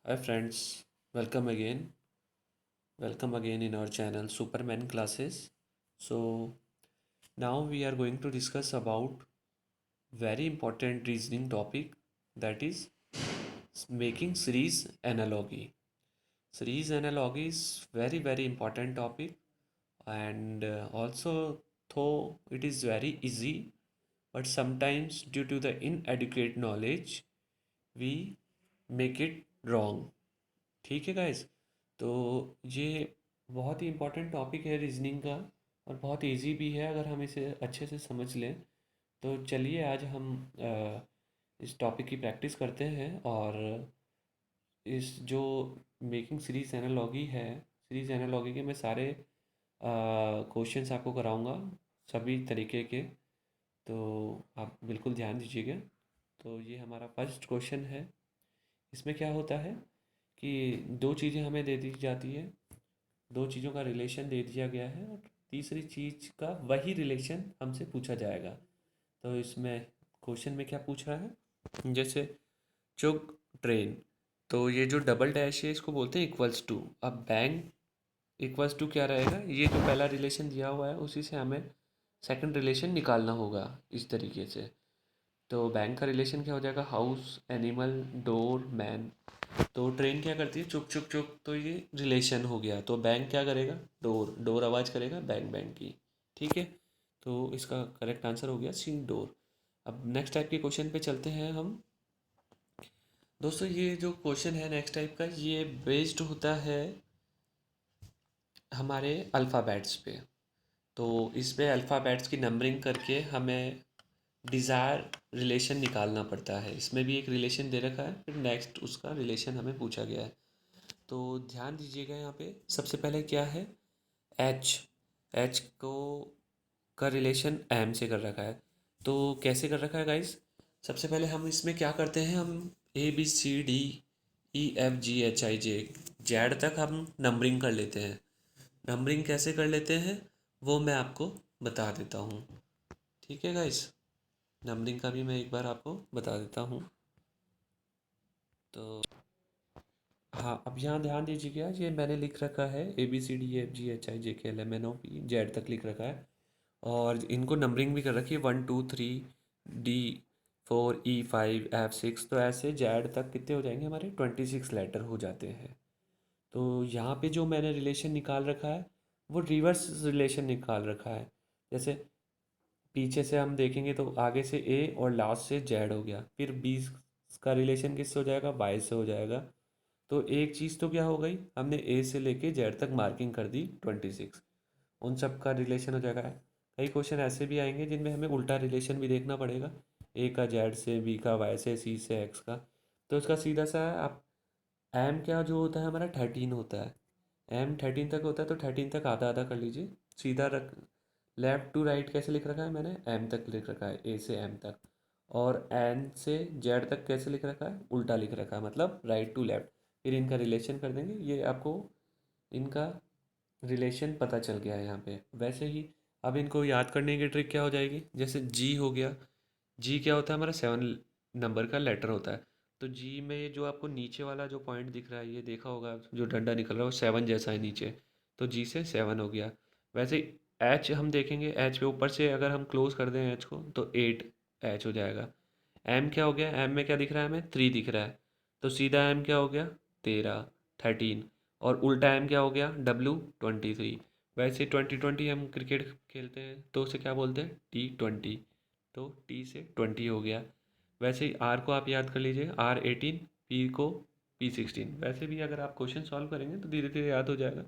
Hi friends, welcome again. Welcome again in our channel Superman Classes. So now we are going to discuss about very important reasoning topic, that is making series analogy. Series analogy is very important topic, and also though it is very easy, but sometimes due to the inadequate knowledge we make it wrong. ठीक है guys. तो ये बहुत ही important topic है reasoning का, और बहुत easy भी है अगर हम इसे अच्छे से समझ लें। तो चलिए आज हम इस टॉपिक की प्रैक्टिस करते हैं, और इस जो मेकिंग सीरीज एनालॉगी है, सीरीज एनालॉगी के मैं सारे क्वेश्चंस आपको कराऊंगा, सभी तरीके के। तो आप बिल्कुल ध्यान दीजिएगा। तो ये हमारा फर्स्ट क्वेश्चन है। इसमें क्या होता है कि दो चीज़ें हमें दे दी जाती है, दो चीज़ों का रिलेशन दे दिया गया है, और तीसरी चीज़ का वही रिलेशन हमसे पूछा जाएगा। तो इसमें क्वेश्चन में क्या पूछ रहा है, जैसे चुग ट्रेन। तो ये जो डबल डैश है इसको बोलते हैं इक्वल्स टू। अब बैंक इक्वल्स टू क्या रहेगा, ये जो पहला रिलेशन दिया हुआ है उसी से हमें सेकंड रिलेशन निकालना होगा इस तरीके से। तो बैंक का रिलेशन क्या हो जाएगा, हाउस, एनिमल, डोर, मैन। तो ट्रेन क्या करती है, चुक चुक चुक, तो ये रिलेशन हो गया। तो बैंक क्या करेगा, डोर, डोर आवाज़ करेगा बैंक बैंक की। ठीक है। तो इसका करेक्ट आंसर हो गया सी, डोर। अब नेक्स्ट टाइप के क्वेश्चन पे चलते हैं हम। दोस्तों ये जो क्वेश्चन है नेक्स्ट टाइप का, ये बेस्ड होता है हमारे अल्फ़ाबेट्स पे। तो इसमें अल्फ़ाबेट्स की नंबरिंग करके हमें डिज़ायर रिलेशन निकालना पड़ता है। इसमें भी एक रिलेशन दे रखा है, फिर नेक्स्ट उसका रिलेशन हमें पूछा गया है। तो ध्यान दीजिएगा यहाँ पे सबसे पहले क्या है, एच। एच को का रिलेशन एम से कर रखा है। तो कैसे कर रखा है गाइस, सबसे पहले हम इसमें क्या करते हैं, हम A B C D E F G H I J Z तक हम नंबरिंग कर लेते हैं। नंबरिंग कैसे कर लेते हैं वो मैं आपको बता देता हूँ। ठीक है गाइस, नंबरिंग का भी मैं एक बार आपको बता देता हूँ। तो हाँ, अब यहाँ ध्यान दीजिएगा, ये मैंने लिख रखा है A B C D F G H I J K L M N O P Z तक लिख रखा है। और इनको नंबरिंग भी कर रखी है, 1 2 3 डी 4 E 5 F 6। तो ऐसे जेड तक कितने हो जाएंगे, हमारे 26 लेटर हो जाते हैं। तो यहाँ पे जो मैंने रिलेशन निकाल रखा है वो रिवर्स रिलेशन निकाल रखा है। जैसे पीछे से हम देखेंगे तो आगे से ए और लास्ट से जेड हो गया, फिर 20 का रिलेशन किससे हो जाएगा, वाई से हो जाएगा। तो एक चीज़ तो क्या हो गई, हमने ए से लेके जेड तक मार्किंग कर दी 26, उन सब का रिलेशन हो जाएगा। कई क्वेश्चन ऐसे भी आएंगे जिनमें हमें उल्टा रिलेशन भी देखना पड़ेगा, ए का जेड से, बी का वाई से, सी से एक्स का। तो इसका सीधा सा है, आप एम क्या जो होता है हमारा 13 होता है, एम 13 तक होता है, तो 13 तक आधा आधा कर लीजिए, सीधा रख। लेफ्ट टू राइट कैसे लिख रखा है मैंने, एम तक लिख रखा है, ए से एम तक। और एन से जेड तक कैसे लिख रखा है, उल्टा लिख रखा है, मतलब राइट टू लेफ्ट। फिर इनका रिलेशन कर देंगे, ये आपको इनका रिलेशन पता चल गया है यहाँ पे। वैसे ही अब इनको याद करने की ट्रिक क्या हो जाएगी, जैसे जी हो गया। जी क्या होता है, हमारा 7 नंबर का लेटर होता है। तो जी में जो आपको नीचे वाला जो पॉइंट दिख रहा है, ये देखा होगा जो डंडा निकल रहा है वो 7 जैसा है नीचे। तो जी से 7 हो गया। वैसे एच हम देखेंगे, एच पे ऊपर से अगर हम क्लोज कर दें एच को तो 8 एच हो जाएगा। एम क्या हो गया, एम में क्या दिख रहा है हमें, 3 दिख रहा है। तो सीधा एम क्या हो गया, 13, 13। और उल्टा एम क्या हो गया, डब्लू, 23। वैसे 20 20 हम क्रिकेट खेलते हैं तो उसे क्या बोलते हैं, T20। तो टी से 20 हो गया। वैसे ही आर को आप याद कर लीजिए, R 18, पी को P 16। वैसे भी अगर आप क्वेश्चन सॉल्व करेंगे तो धीरे धीरे याद हो जाएगा।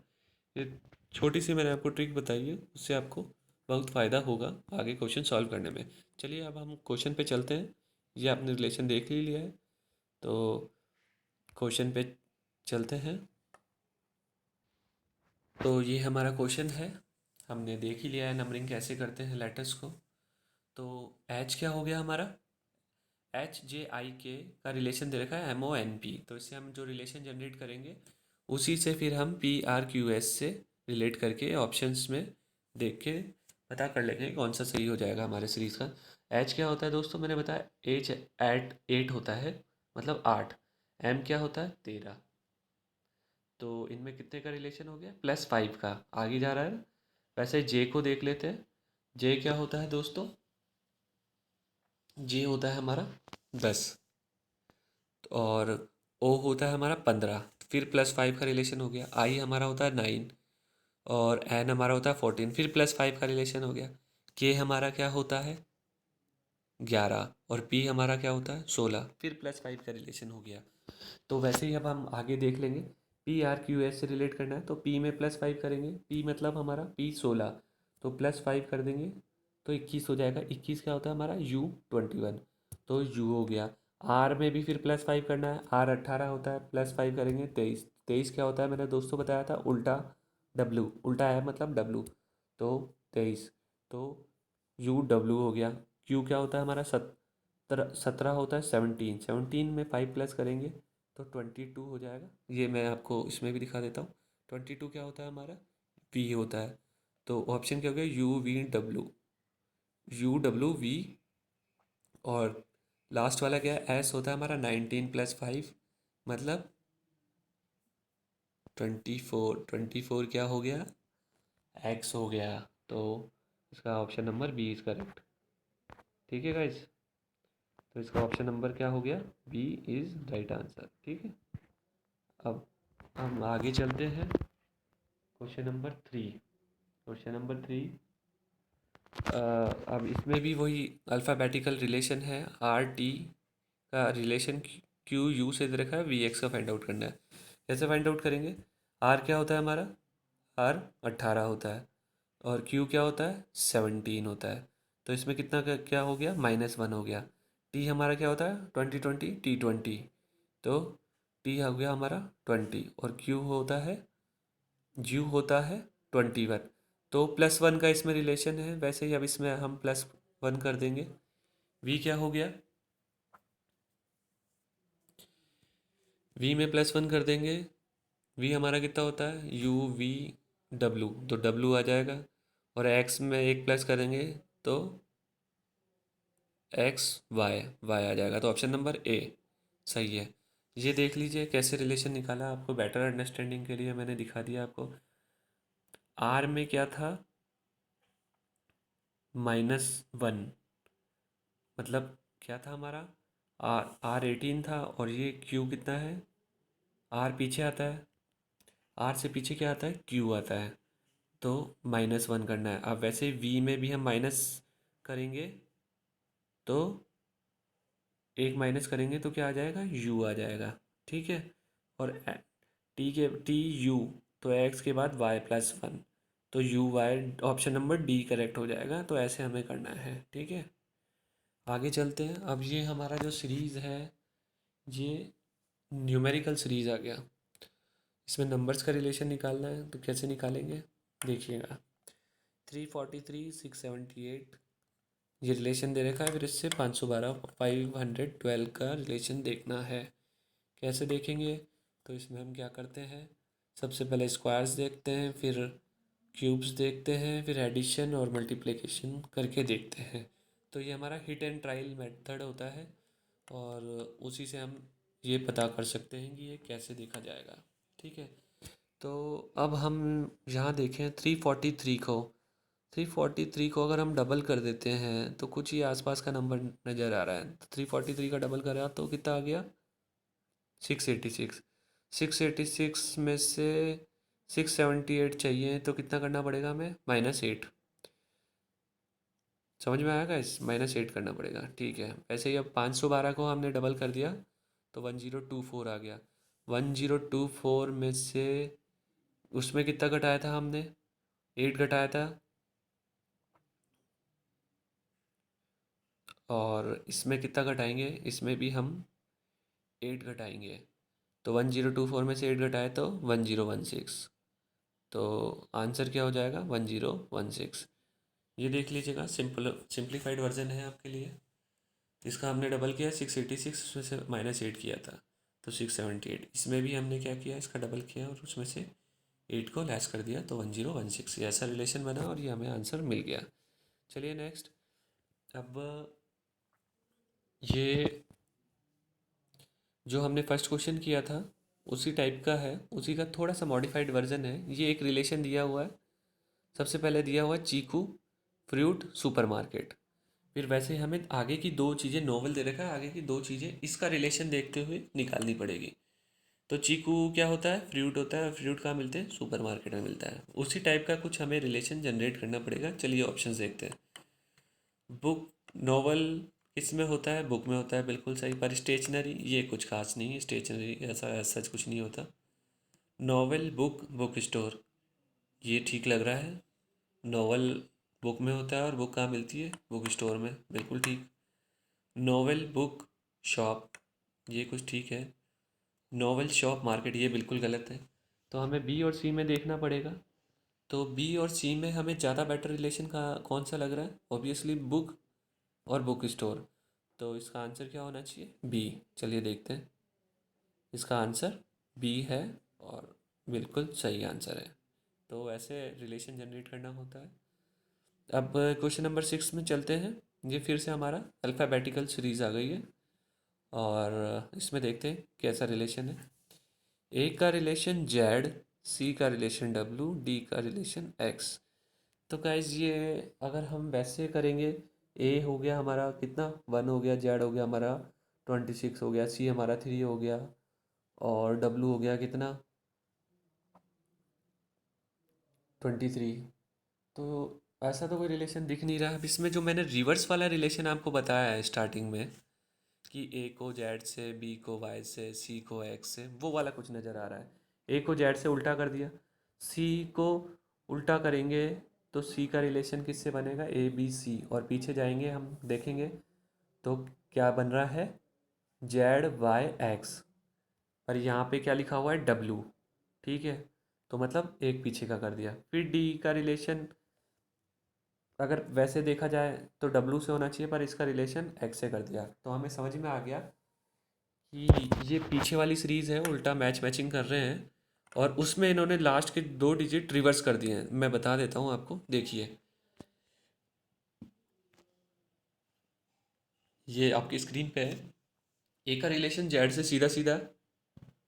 ये छोटी सी मैंने आपको ट्रिक बताई है, उससे आपको बहुत फ़ायदा होगा आगे क्वेश्चन सॉल्व करने में। चलिए अब हम क्वेश्चन पे चलते हैं। ये आपने रिलेशन देख ही लिया है, तो क्वेश्चन पे चलते हैं। तो ये हमारा क्वेश्चन है, हमने देख ही लिया है नंबरिंग कैसे करते हैं लेटर्स को। तो एच क्या हो गया हमारा, HJIK का रिलेशन दे रखा है MONP। तो इससे हम जो रिलेशन जनरेट करेंगे उसी से फिर हम PRQS से रिलेट करके ऑप्शंस में देख के पता कर लेंगे कौन सा सही हो जाएगा हमारे सीरीज़ का। एच क्या होता है दोस्तों, मैंने बताया एच एट 8 होता है, मतलब 8। एम क्या होता है 13। तो इनमें कितने का रिलेशन हो गया +5 का, आगे जा रहा है ना। वैसे जे को देख लेते हैं। जे क्या होता है दोस्तों, जे होता है हमारा 10, और ओ होता है हमारा 15, फिर +5 का रिलेशन हो गया। आई हमारा होता है 9, और एन हमारा होता है 14, फिर +5 का रिलेशन हो गया। के हमारा क्या होता है 11, और पी हमारा क्या होता है 16, फिर +5 का रिलेशन हो गया। तो वैसे ही अब हम आगे देख लेंगे। पी आर क्यू एस से रिलेट करना है तो पी में +5 करेंगे। पी मतलब हमारा पी 16, तो +5 कर देंगे तो 21 हो जाएगा। 21 क्या होता है हमारा यू 21, तो यू हो गया। आर में भी फिर +5 करना है। आर 18 होता है, +5 करेंगे 23। 23 क्या होता है मैंने दोस्तों बताया था उल्टा डब्लू, उल्टा है मतलब डब्लू, तो 23, तो यू डब्लू हो गया। क्यू क्या होता है हमारा 17 होता है। 17, 17 में 5 प्लस करेंगे तो 22 हो जाएगा। ये मैं आपको इसमें भी दिखा देता हूँ। 22 क्या होता है हमारा वी होता है। तो ऑप्शन क्या हो गया you V W, you W we, और लास्ट वाला क्या है एस होता है हमारा 19 + 5 मतलब 24। 24 क्या हो गया एक्स हो गया। तो इसका option number B is correct. ठीक है गाइज, तो इसका ऑप्शन नंबर क्या हो गया बी इज राइट आंसर। ठीक है, अब हम आगे चलते हैं। Question number 3। क्वेश्चन नंबर 3, अब इसमें भी वही अल्फ़ाबेटिकल रिलेशन है। आर टी का रिलेशन क्यू यू से दे रखा है, वी एक्स का फाइंड आउट करना है। कैसे फाइंड आउट करेंगे। आर क्या होता है हमारा, आर 18 होता है, और क्यू क्या होता है 17 होता है। तो इसमें कितना क्या हो गया -1 हो गया। टी हमारा क्या होता है 20 20 T20, तो टी हो गया हमारा 20, और क्यू होता है ज्यू होता है 21। तो +1 का इसमें रिलेशन है। वैसे ही अब इसमें हम +1 कर देंगे। वी क्या हो गया, वी में +1 कर देंगे। वी हमारा कितना होता है यू वी डब्लू, तो डब्लू आ जाएगा, और एक्स में एक प्लस करेंगे तो एक्स वाई, वाई आ जाएगा। तो ऑप्शन नंबर ए सही है। ये देख लीजिए कैसे रिलेशन निकाला, आपको बेटर अंडरस्टैंडिंग के लिए मैंने दिखा दिया आपको। आर में क्या था -1, मतलब क्या था हमारा आर, आर 18 था, और ये क्यू कितना है, आर पीछे आता है, आर से पीछे क्या आता है क्यू आता है, तो -1 करना है। अब वैसे वी में भी हम माइनस करेंगे तो एक माइनस करेंगे तो क्या आ जाएगा यू आ जाएगा। ठीक है, और टी यू, तो एक्स के बाद y+1, तो U Y, option number D correct हो जाएगा। तो ऐसे हमें करना है। ठीक है, आगे चलते हैं। अब ये हमारा जो सीरीज़ है ये न्यूमेरिकल सीरीज़ आ गया। इसमें नंबर्स का रिलेशन निकालना है, तो कैसे निकालेंगे देखिएगा। 343 678 ये रिलेशन दे रखा है, फिर इससे 512 512 का रिलेशन देखना है। कैसे देखेंगे, तो इसमें हम क्या करते हैं, सबसे पहले स्क्वायर्स देखते हैं, फिर क्यूब्स देखते हैं, फिर एडिशन और मल्टीप्लिकेशन करके देखते हैं। तो ये हमारा हिट एंड ट्रायल मेथड होता है, और उसी से हम ये पता कर सकते हैं कि ये कैसे देखा जाएगा। ठीक है, तो अब हम यहाँ देखें 343 को अगर हम डबल कर देते हैं तो कुछ ही आसपास का नंबर नज़र आ रहा है। तो 343 का डबल करा तो कितना आ गया 686। 686 में से 678 चाहिए, तो कितना करना पड़ेगा हमें -8। समझ में आएगा, इस -8 करना पड़ेगा। ठीक है, वैसे ही अब 512 को हमने डबल कर दिया तो 1024 आ गया। 1024 में से उसमें कितना घटाया था हमने 8 घटाया था, और इसमें कितना घटाएंगे, इसमें भी हम 8 घटाएंगे। तो 1024 में से 8 घटाए तो 1016, तो आंसर क्या हो जाएगा 1016। ये देख लीजिएगा, सिंप्लीफाइड वर्जन है आपके लिए। इसका हमने डबल किया 686, उसमें से -8 किया था तो 678। इसमें भी हमने क्या किया इसका डबल किया और उसमें से 8 को लेस कर दिया तो 1016। ये ऐसा रिलेशन बना और ये हमें आंसर मिल गया। चलिए नेक्स्ट। अब ये जो हमने फर्स्ट क्वेश्चन किया था उसी टाइप का है, उसी का थोड़ा सा मॉडिफाइड वर्जन है। ये एक रिलेशन दिया हुआ है। सबसे पहले दिया हुआ है चीकू फ्रूट सुपरमार्केट। फिर वैसे हमें आगे की दो चीज़ें, नोवेल दे रखा है, आगे की दो चीज़ें इसका रिलेशन देखते हुए निकालनी पड़ेगी। तो चीकू क्या होता है? फ्रूट होता है, और फ्रूट कहाँ मिलते हैं? सुपरमार्केट में मिलता है। उसी टाइप का कुछ हमें रिलेशन जनरेट करना पड़ेगा। चलिए ऑप्शंस देखते हैं। बुक, नॉवल किस में होता है? बुक में होता है, बिल्कुल सही। पर स्टेशनरी, ये कुछ खास नहीं है, स्टेशनरी ऐसा सच कुछ नहीं होता। नॉवल, बुक, बुक स्टोर, ये ठीक लग रहा है। नॉवल बुक में होता है और बुक कहाँ मिलती है? बुक स्टोर में, बिल्कुल ठीक। नॉवल बुक शॉप, ये कुछ ठीक है। नॉवल शॉप मार्केट, ये बिल्कुल गलत है। तो हमें बी और सी में देखना पड़ेगा। तो बी और सी में हमें ज़्यादा बेटर रिलेशन का कौन सा लग रहा है? ऑब्वियसली बुक और बुक स्टोर। तो इसका आंसर क्या होना चाहिए? बी। चलिए देखते हैं। इसका आंसर बी है, और बिल्कुल सही आंसर है। तो ऐसे रिलेशन जनरेट करना होता है। अब क्वेश्चन नंबर 6 में चलते हैं। ये फिर से हमारा अल्फ़ाबेटिकल सीरीज़ आ गई है, और इसमें देखते हैं कैसा रिलेशन है। ए का रिलेशन जेड, सी का रिलेशन डब्लू, डी का रिलेशन एक्स। तो गाइज ये अगर हम वैसे करेंगे, ए हो गया हमारा कितना? 1 हो गया, जेड हो गया हमारा 26 हो गया, सी हमारा 3 हो गया, और डब्लू हो गया कितना? 23। तो ऐसा तो कोई रिलेशन दिख नहीं रहा। अब इसमें जो मैंने रिवर्स वाला रिलेशन आपको बताया है स्टार्टिंग में, कि ए को जेड से, बी को वाई से, सी को एक्स से, वो वाला कुछ नज़र आ रहा है। ए को जेड से उल्टा कर दिया, सी को उल्टा करेंगे तो सी का रिलेशन किससे बनेगा? A B C. और पीछे जाएंगे हम देखेंगे तो क्या बन रहा है? Z Y X. पर यहाँ पे क्या लिखा हुआ है? डब्लू। ठीक है, तो मतलब एक पीछे का कर दिया। फिर डी का रिलेशन अगर वैसे देखा जाए तो डब्लू से होना चाहिए, पर इसका रिलेशन एक्स से कर दिया। तो हमें समझ में आ गया कि ये पीछे वाली सीरीज़ है, उल्टा मैच मैचिंग कर रहे हैं, और उसमें इन्होंने लास्ट के 2 डिजिट रिवर्स कर दिए हैं। मैं बता देता हूँ आपको, देखिए। ये आपकी स्क्रीन पे है। ए का रिलेशन जेड से सीधा सीधा,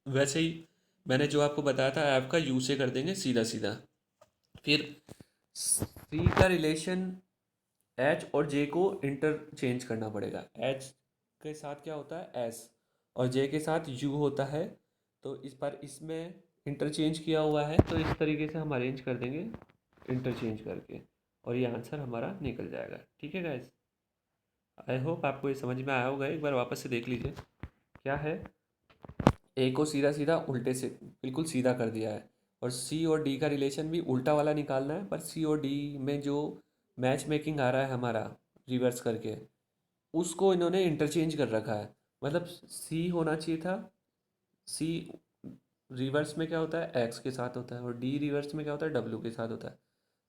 वैसे ही मैंने जो आपको बताया था ऐप का, यू से कर देंगे सीधा सीधा। फिर सी का रिलेशन एच और जे को इंटरचेंज करना पड़ेगा। एच के साथ क्या होता है? एस। और जे के साथ यू होता है। तो इस पर इसमें इंटरचेंज किया हुआ है, तो इस तरीके से हम अरेंज कर देंगे इंटरचेंज करके, और ये आंसर हमारा निकल जाएगा। ठीक है गाइस, आई होप आपको ये समझ में आया होगा। एक बार वापस से देख लीजिए क्या है। ए को सीधा सीधा उल्टे से बिल्कुल सीधा कर दिया है, और सी और डी का रिलेशन भी उल्टा वाला निकालना है। पर सी और डी में जो मैच मेकिंग आ रहा है हमारा रिवर्स करके, उसको इन्होंने इंटरचेंज कर रखा है। मतलब सी होना चाहिए था, सी रिवर्स में क्या होता है? एक्स के साथ होता है, और डी रिवर्स में क्या होता है? डब्ल्यू के साथ होता है।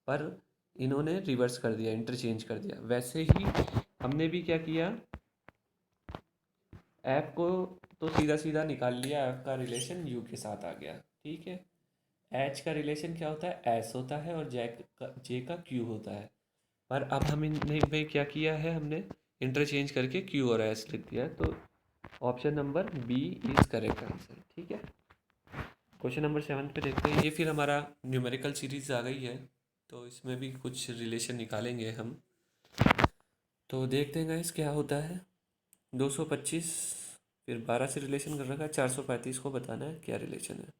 पर इन्होंने रिवर्स कर दिया, इंटरचेंज कर दिया। वैसे ही हमने भी क्या किया, ऐप को तो सीधा सीधा निकाल लिया, ऐप का रिलेशन यू के साथ आ गया। ठीक है। एच का रिलेशन क्या होता है? एस होता है, और जे का क्यू होता है। पर अब हमने में क्या किया है, हमने इंटरचेंज करके क्यू और एस लिख दिया है। तो option number B is correct answer. ठीक है। क्वेश्चन नंबर 7 पे देखते हैं। ये फिर हमारा न्यूमेरिकल सीरीज आ गई है, तो इसमें भी कुछ रिलेशन निकालेंगे हम। तो देखते हैं गाइस क्या होता है। 225, फिर 12 से रिलेशन कर रखा है, 435 को बताना है क्या रिलेशन है।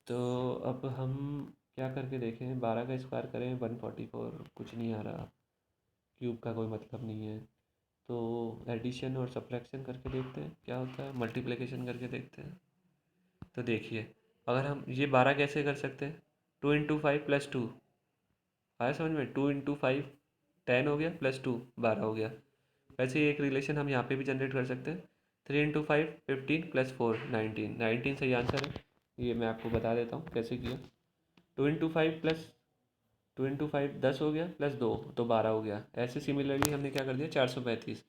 तो अब हम क्या करके देखें? 12 का स्क्वायर करें 144, कुछ नहीं आ रहा। क्यूब का कोई मतलब नहीं है। तो एडिशन और सब्ट्रैक्शन करके देखते हैं क्या होता है, मल्टीप्लिकेशन करके देखते हैं। तो देखिए, अगर हम ये 12 कैसे कर सकते हैं? 2 × 5 + 2 आया समझ में? 2 × 5 10 हो गया, +2 12 हो गया। वैसे ही एक रिलेशन हम यहाँ पे भी जनरेट कर सकते हैं। 3 × 5 15 +4 19, 19 सही आंसर है। ये मैं आपको बता देता हूँ कैसे किया। 2 × 5 10 हो गया, +2 तो 12 हो गया। ऐसे सिमिलरली हमने क्या कर दिया, 435।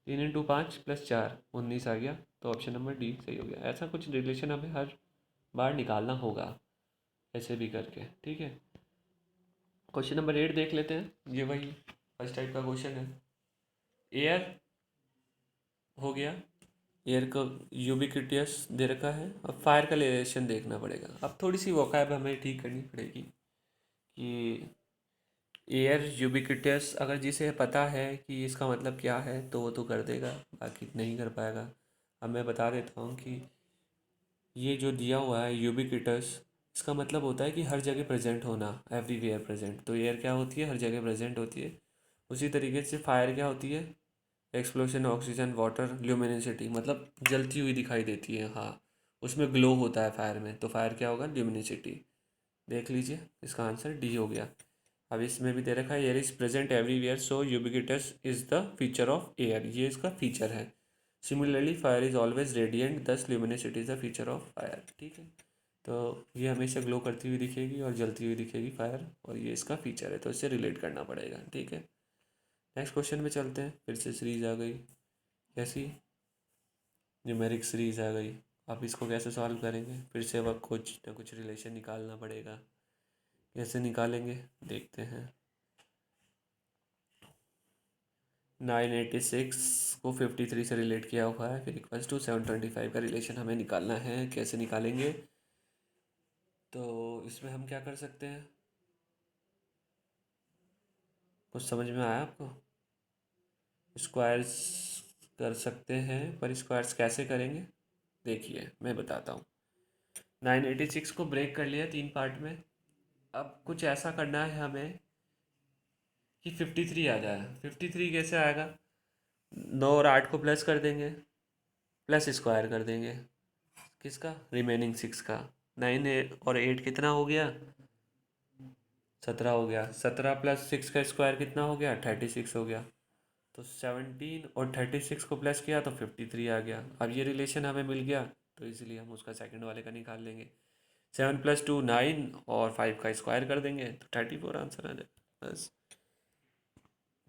3 × 5 + 4 19 आ गया। तो ऑप्शन नंबर डी सही हो गया। ऐसा कुछ रिलेशन हमें हर बार निकालना होगा, ऐसे भी करके। ठीक है। क्वेश्चन नंबर 8 देख लेते हैं। ये वही फर्स्ट टाइप का क्वेश्चन है। एयर हो गया, एयर का यूबिक्विटस दे रखा है। अब फायर का रिलेशन देखना पड़ेगा। अब थोड़ी सी वोकैब हमें ठीक करनी पड़ेगी कि एयर यूबिक्विटस अगर जिसे पता है कि इसका मतलब क्या है तो वो तो कर देगा, बाकी नहीं कर पाएगा। अब मैं बता देता हूँ कि ये जो दिया हुआ है यूबिक्विटस, इसका मतलब होता है कि हर जगह प्रेजेंट होना, एवरीवेयर प्रेजेंट। तो एयर क्या होती है? हर जगह प्रेजेंट होती है। उसी तरीके से फायर क्या होती है? एक्सप्लोशन, ऑक्सीजन, वाटर, ल्यूमिनिसिटी, मतलब जलती हुई दिखाई देती है। हाँ, उसमें ग्लो होता है फायर में, तो फायर क्या होगा? ल्यूमिनिसिटी। देख लीजिए, इसका आंसर डी हो गया। अब इसमें भी दे रखा है air is present everywhere so ubiquitous is the feature of air, ये इसका फीचर है। Similarly fire is always radiant thus luminosity is the feature of fire. ठीक है, तो ये हमेशा ग्लो करती हुई दिखेगी और जलती हुई दिखेगी फायर, और ये इसका फीचर है, तो इससे रिलेट करना पड़ेगा। ठीक है, नेक्स्ट क्वेश्चन में चलते हैं। फिर से सीरीज आ गई, कैसी? न्यूमेरिक सीरीज आ गई। आप इसको कैसे सॉल्व करेंगे? फिर से वह कुछ ना कुछ रिलेशन निकालना पड़ेगा। कैसे निकालेंगे देखते हैं। 986 को 53 से रिलेट किया हुआ है, फिर इक्वल्स टू 725 का रिलेशन हमें निकालना है। कैसे निकालेंगे? तो इसमें हम क्या कर सकते हैं? कुछ समझ में आया आपको? स्क्वायर्स कर सकते हैं, पर स्क्वायर्स कैसे करेंगे देखिए मैं बताता हूँ। 986 को ब्रेक कर लिया तीन पार्ट में। अब कुछ ऐसा करना है हमें कि 53 आ जाए। 53 कैसे आएगा? 9 और 8 को प्लस कर देंगे, प्लस स्क्वायर कर देंगे किसका? रिमेनिंग 6 का। 9 और 8 कितना हो गया? 17 हो गया। 17 प्लस 6 का स्क्वायर कितना हो गया? 36 हो गया। तो 17 और 36 को प्लस किया तो 53 आ गया। अब ये रिलेशन हमें मिल गया, तो इजीली हम उसका सेकंड वाले का निकाल लेंगे। 7 + 2 9 और 5 का स्क्वायर कर देंगे तो 34 आंसर आ जाए। बस,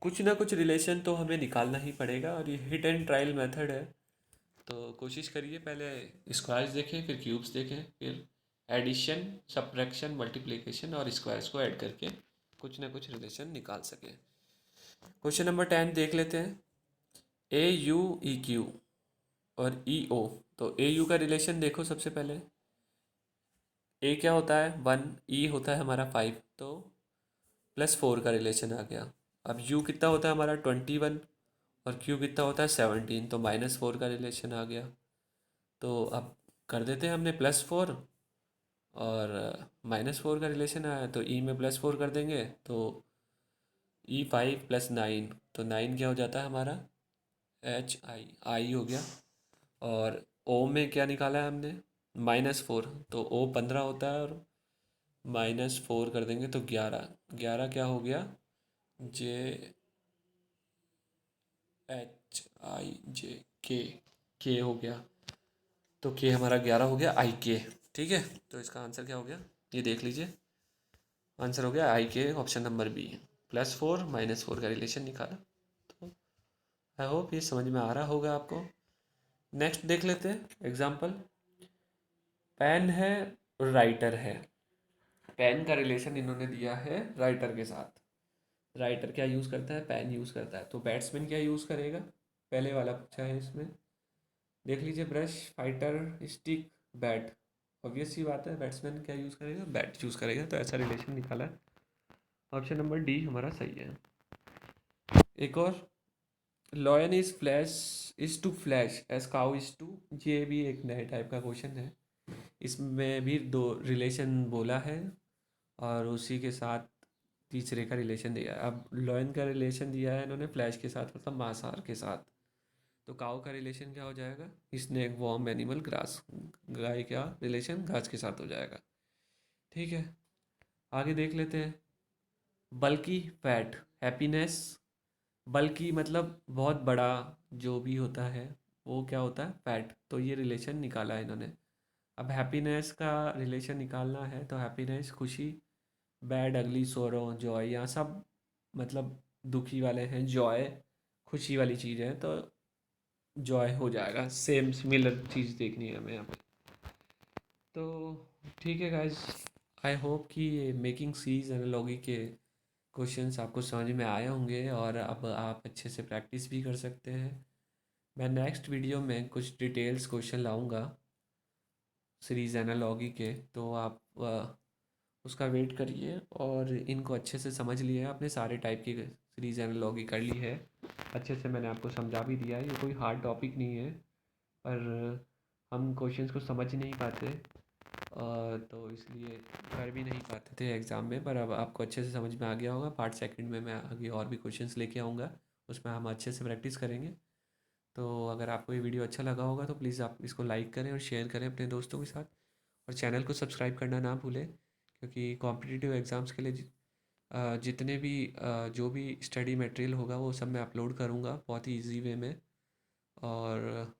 कुछ ना कुछ रिलेशन तो हमें निकालना ही पड़ेगा, और ये हिट एंड ट्रायल मेथड है। तो कोशिश करिए, पहले स्क्वायर्स देखें, फिर क्यूब्स देखें, फिर एडिशन, सब्ट्रैक्शन, मल्टीप्लिकेशन और स्क्वायर्स को ऐड करके कुछ ना कुछ रिलेशन निकाल सकें। क्वेश्चन नंबर 10 देख लेते हैं। ए यू ई क्यू और ई ओ। तो ए यू का रिलेशन देखो सबसे पहले। ए क्या होता है? 1, ई होता है हमारा 5, तो +4 का रिलेशन आ गया। अब यू कितना होता है हमारा? 21, और क्यू कितना होता है? 17, तो -4 का रिलेशन आ गया। तो अब कर देते हैं हमने +4 और -4 का रिलेशन आया, तो ई में +4 कर देंगे तो ई 5 + 9, तो 9 क्या हो जाता है हमारा? एच आई, आई हो गया। और ओ में क्या निकाला है हमने? -4, तो ओ 15 होता है, और -4 कर देंगे तो 11। 11 क्या हो गया? जे एच आई जे के, के हो गया। तो के हमारा 11 हो गया, आई के। ठीक है, तो इसका आंसर क्या हो गया ये देख लीजिए। आंसर हो गया आई के, ऑप्शन नंबर बी। +4 -4 का रिलेशन निकाला। तो आई होप ये समझ में आ रहा होगा आपको। नेक्स्ट देख लेते हैं एग्जाम्पल। पेन है और राइटर है। पेन का रिलेशन इन्होंने दिया है राइटर के साथ। राइटर क्या यूज़ करता है? पेन यूज़ करता है। तो बैट्समैन क्या यूज़ करेगा? पहले वाला पूछा है इसमें, देख लीजिए। Brush, fighter, stick, bat. Obvious सी बात है, बैट्समैन क्या यूज़ करेगा? बैट यूज़ करेगा। तो ऐसा रिलेशन निकाला है। ऑप्शन नंबर डी हमारा सही है। एक और, lion is flesh is to flesh as cow is to. ये भी एक नए टाइप का क्वेश्चन है। इसमें भी दो रिलेशन बोला है, और उसी के साथ तीसरे का रिलेशन दिया है। अब लॉयन का रिलेशन दिया है इन्होंने फ्लैश के साथ, मतलब मांसाहार के साथ। तो काऊ का रिलेशन क्या हो जाएगा? Snake, worm, animal, grass. गाय का रिलेशन घास के साथ हो जाएगा। ठीक है, आगे देख लेते हैं। बल्कि, फैट, हैप्पीनेस। बल्कि मतलब बहुत बड़ा, जो भी होता है वो क्या होता है? फैट। तो ये रिलेशन निकाला है इन्होंने। अब हैप्पीनेस का रिलेशन निकालना है, तो हैप्पीनेस खुशी, बैड, अगली, सोरो, जॉय। यहाँ सब मतलब दुखी वाले हैं। जॉय खुशी वाली चीज़ है, तो जॉय हो जाएगा। सेम सिमिलर चीज़ देखनी है हमें यहाँ पे। तो ठीक है गाइज, आई होप कि ये मेकिंग सीज एनालॉगी के क्वेश्चंस आपको समझ में आए होंगे, और अब आप अच्छे से प्रैक्टिस भी कर सकते हैं। मैं नेक्स्ट वीडियो में कुछ डिटेल्स क्वेश्चन लाऊंगा सीरीज़ एनालॉगी के, तो आप उसका वेट करिए और इनको अच्छे से समझ लिए आपने, सारे टाइप की सीरीज़ एनालॉगी कर ली है अच्छे से, मैंने आपको समझा भी दिया है, ये कोई हार्ड टॉपिक नहीं है, पर हम क्वेश्चंस को समझ नहीं पाते, तो इसलिए कर भी नहीं पाते थे एग्ज़ाम में, पर अब आपको अच्छे से समझ में आ गया होगा। पार्ट सेकंड में मैं आगे और भी क्वेश्चंस लेके आऊँगा, उसमें हम अच्छे से प्रैक्टिस करेंगे। तो अगर आपको ये वीडियो अच्छा लगा होगा तो प्लीज़ आप इसको लाइक करें और शेयर करें अपने दोस्तों के साथ, और चैनल को सब्सक्राइब करना ना भूलें, क्योंकि कॉम्पिटिटिव एग्ज़ाम्स के लिए जितने भी जो भी स्टडी मटेरियल होगा वो सब मैं अपलोड करूँगा बहुत ही ईजी वे में। और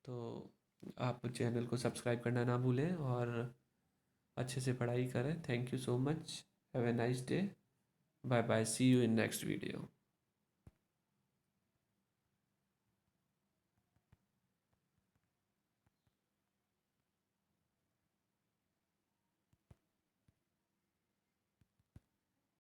तो आप चैनल को सब्सक्राइब करना ना भूलें और अच्छे से पढ़ाई करें। Thank you so much. Have a nice day. Bye bye. See you in next video.